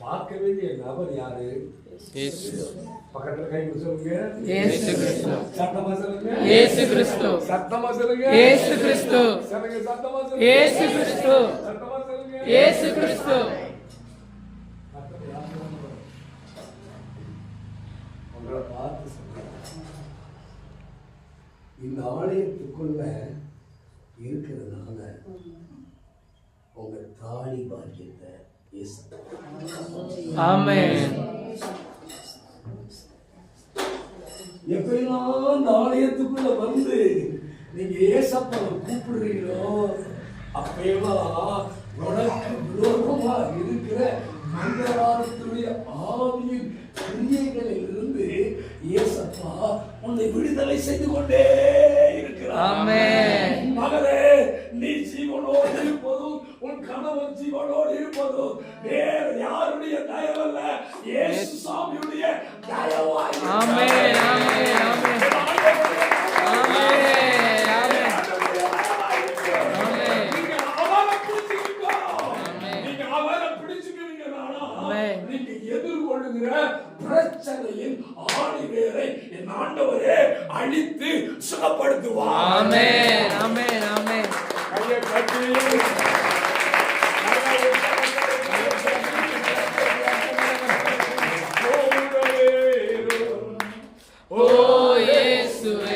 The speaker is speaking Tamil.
பார்க்க வேண்டிய நபர் யாரு? பக்கத்துல கை சொல்லுங்க. இயேசு கிறிஸ்து. சத்தமா சொல்லுங்க. இயேசு கிறிஸ்து. சத்தமா சொல்லுங்க. இயேசு கிறிஸ்து. சொல்லுங்க. சத்தமா சொல்லுங்க. இயேசு கிறிஸ்து. சத்தமா சொல்லுங்க. இயேசு கிறிஸ்து. உங்களை பார்த்து சொல்லுங்க. இந்த ஆலயத்துக்குள்ள இருக்கிறதுனால உங்க தாடி பாக்கியத்தை ஆமென். எப்பெல்லாம் அந்த ஆலயத்துக்குள்ள வந்து நீங்க ஏசப்பாவை கூப்பிடுறீங்களோ அப்பெல்லாம் உனக்கு விரோதமா இருக்கிற மந்திரவாதத்துடைய ஆவியின் கிரியைகளில் இருந்து ஏசப்பா உன்னை விடுதலை செய்து கொண்டே இருக்கிறார். ஆமென். மகளே, நீ ஜீவனோடு இருப்பதும் உன் கணவன் ஜீவனோடு இருப்பதும் வேறு யாருடைய தயவல்ல, இயேசு சாமியுடைய தயவாய். ஆமென். ஆமென். ஆமென். பிரச்சனையின் ஆணிவேரை என் ஆண்டவரே அழித்து சுகப்படுத்துவார். ஆமென். ஆமென். ஆமென். கையை கட்டி ஓ இயேசுவே